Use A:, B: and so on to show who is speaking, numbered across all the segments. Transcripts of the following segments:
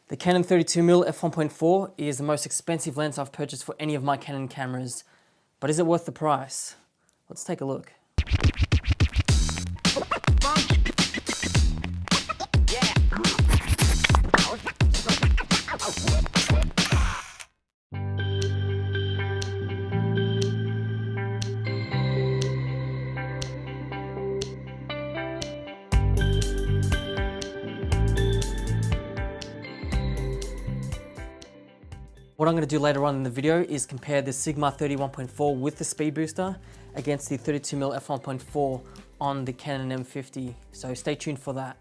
A: The Canon 32mm F1.4 is the most expensive lens I've purchased for any of my Canon cameras. But is it worth the price? Let's take a look. What I'm going to do later on in the video is compare the Sigma 31.4 with the speed booster against the 32mm F1.4 on the Canon M50, so stay tuned for that.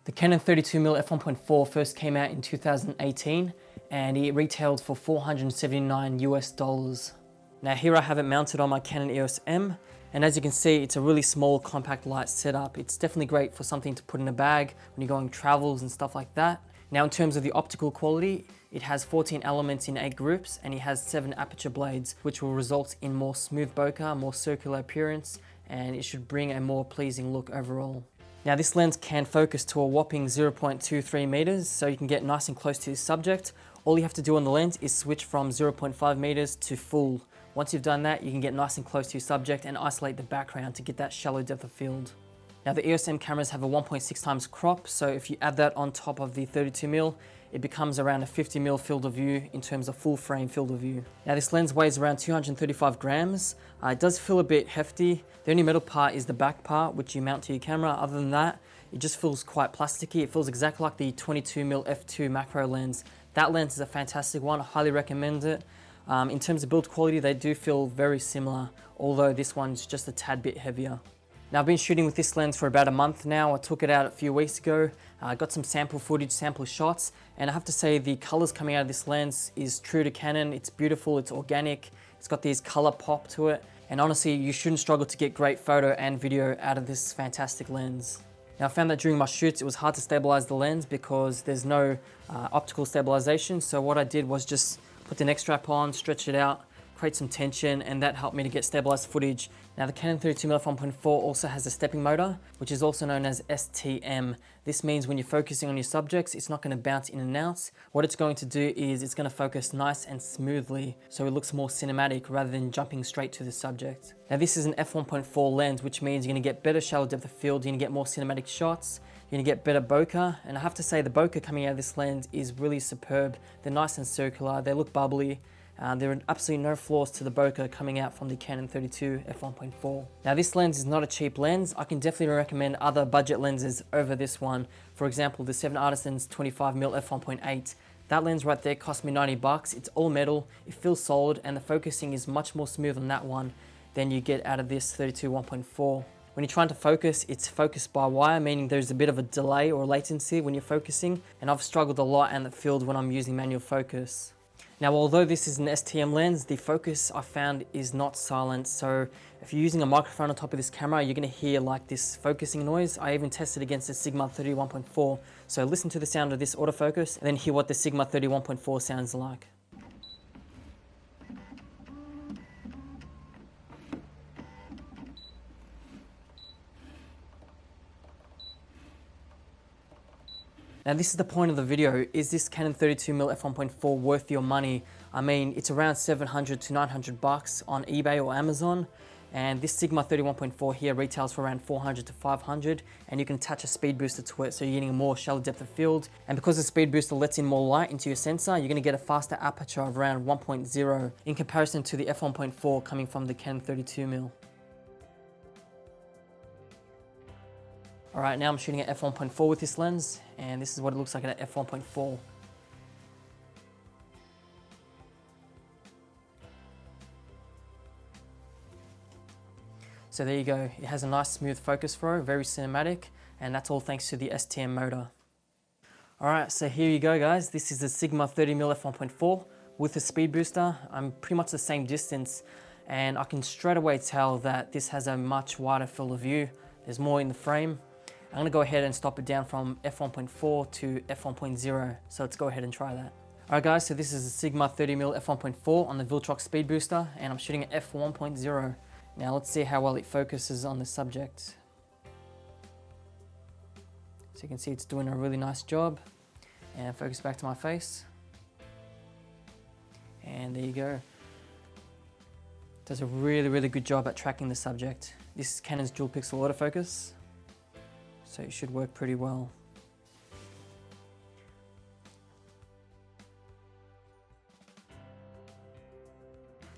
A: The Canon 32mm F1.4 first came out in 2018 and it retailed for $479 US. Now here I have it mounted on my Canon EOS M, and as you can see, it's a really small compact light setup. It's definitely great for something to put in a bag when you're going travels and stuff like that. Now in terms of the optical quality, it has 14 elements in 8 groups and it has 7 aperture blades, which will result in more smooth bokeh, more circular appearance, and it should bring a more pleasing look overall. Now this lens can focus to a whopping 0.23 meters, so you can get nice and close to the subject. All you have to do on the lens is switch from 0.5 meters to full. Once you've done that, you can get nice and close to your subject and isolate the background to get that shallow depth of field. Now the EOS M cameras have a 1.6 times crop, so if you add that on top of the 32mm, it becomes around a 50mm field of view in terms of full frame field of view. Now this lens weighs around 235 grams. It does feel a bit hefty. The only metal part is the back part, which you mount to your camera. Other than that, it just feels quite plasticky. It feels exactly like the 22mm f2 macro lens. That lens is a fantastic one, I highly recommend it. In terms of build quality, they do feel very similar, although this one's just a tad bit heavier. Now I've been shooting with this lens for about a month now. I took it out a few weeks ago. I got some sample footage, sample shots, and I have to say the colors coming out of this lens is true to Canon. It's beautiful, it's organic, it's got these color pop to it, and honestly you shouldn't struggle to get great photo and video out of this fantastic lens. Now I found that during my shoots it was hard to stabilize the lens because there's no optical stabilization, so what I did was just put the neck strap on, stretch it out, create some tension, and that helped me to get stabilized footage. Now the Canon 32mm f1.4 also has a stepping motor, which is also known as STM. This means when you're focusing on your subjects, it's not going to bounce in and out. What it's going to do is it's going to focus nice and smoothly, so it looks more cinematic rather than jumping straight to the subject. Now this is an f1.4 lens, which means you're going to get better shallow depth of field, you're going to get more cinematic shots, you're going to get better bokeh, and I have to say the bokeh coming out of this lens is really superb. They're nice and circular, they look bubbly. There are absolutely no flaws to the bokeh coming out from the Canon 32 f1.4. Now this lens is not a cheap lens. I can definitely recommend other budget lenses over this one. For example, the 7 Artisans 25mm f1.8. That lens right there cost me 90 bucks. It's all metal, it feels solid, and the focusing is much more smooth on that one than you get out of this 32 1.4. When you're trying to focus, it's focused by wire, meaning there's a bit of a delay or latency when you're focusing, and I've struggled a lot in the field when I'm using manual focus. Now, although this is an STM lens, the focus I found is not silent. So if you're using a microphone on top of this camera, you're going to hear like this focusing noise. I even tested against the Sigma 31.4. So listen to the sound of this autofocus and then hear what the Sigma 31.4 sounds like. Now this is the point of the video. Is this Canon 32mm f1.4 worth your money? I mean, it's around 700 to 900 bucks on eBay or Amazon, and this Sigma 31.4 here retails for around 400 to 500, and you can attach a speed booster to it, so you're getting a more shallow depth of field. And because the speed booster lets in more light into your sensor, you're gonna get a faster aperture of around 1.0 in comparison to the f1.4 coming from the Canon 32mm. Alright, now I'm shooting at f1.4 with this lens, and this is what it looks like at f1.4. So there you go, it has a nice smooth focus throw, very cinematic, and that's all thanks to the STM motor. Alright, so here you go guys, this is the Sigma 30mm f1.4 with the speed booster. I'm pretty much the same distance, and I can straight away tell that this has a much wider field of view. There's more in the frame. I'm going to go ahead and stop it down from f1.4 to f1.0, so let's go ahead and try that. Alright guys, so this is the Sigma 30mm f1.4 on the Viltrox speed booster, and I'm shooting at f1.0. Now let's see how well it focuses on the subject. So you can see it's doing a really nice job. And focus back to my face. And there you go. Does a really, really good job at tracking the subject. This is Canon's dual pixel autofocus, so it should work pretty well.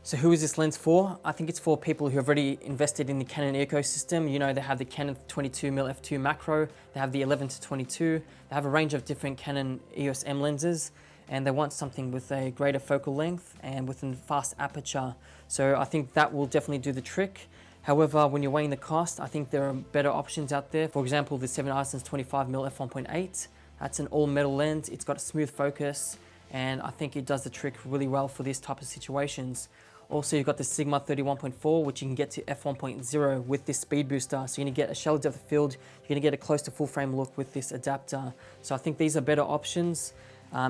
A: So who is this lens for? I think it's for people who have already invested in the Canon ecosystem. You know, they have the Canon 32mm F2 macro, they have the 11-22, they have a range of different Canon EOS M lenses, and they want something with a greater focal length and with a fast aperture. So I think that will definitely do the trick. However, when you're weighing the cost, I think there are better options out there. For example, the 7-Allison's 25mm F1.8. That's an all metal lens. It's got a smooth focus, and I think it does the trick really well for this type of situations. Also, you've got the Sigma 31.4, which you can get to f1.0 with this speed booster. So you're gonna get a shallow depth of field, you're gonna get a close to full frame look with this adapter. So I think these are better options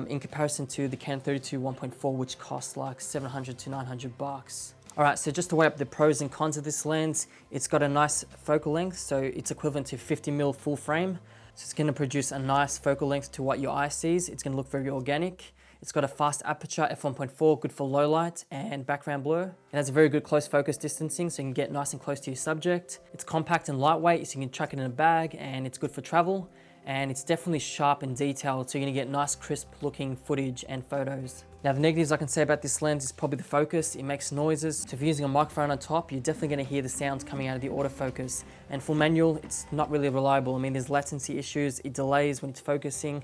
A: in comparison to the Canon 32-1.4, which costs like $700 to $900. All right, so just to weigh up the pros and cons of this lens, it's got a nice focal length, so it's equivalent to 50mm full frame. So it's gonna produce a nice focal length to what your eye sees. It's gonna look very organic. It's got a fast aperture, f1.4, good for low light and background blur. It has a very good close focus distancing, so you can get nice and close to your subject. It's compact and lightweight, so you can chuck it in a bag, and it's good for travel. And it's definitely sharp and detailed, so you're gonna get nice crisp looking footage and photos. Now the negatives I can say about this lens is probably the focus. It makes noises. So if you're using a microphone on top, you're definitely gonna hear the sounds coming out of the autofocus. And for manual, it's not really reliable. I mean, there's latency issues, it delays when it's focusing.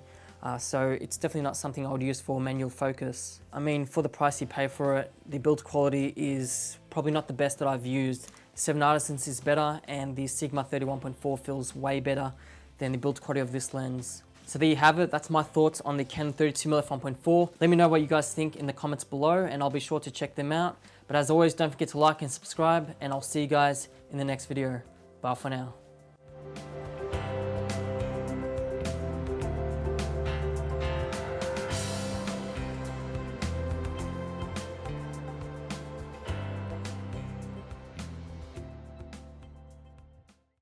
A: So it's definitely not something I would use for manual focus. I mean, for the price you pay for it, the build quality is probably not the best that I've used. 7-Allison's is better, and the Sigma 31.4 feels way better than the build quality of this lens. So there you have it. That's my thoughts on the Canon 32mm F1.4. Let me know what you guys think in the comments below, and I'll be sure to check them out. But as always, don't forget to like and subscribe, and I'll see you guys in the next video. Bye for now.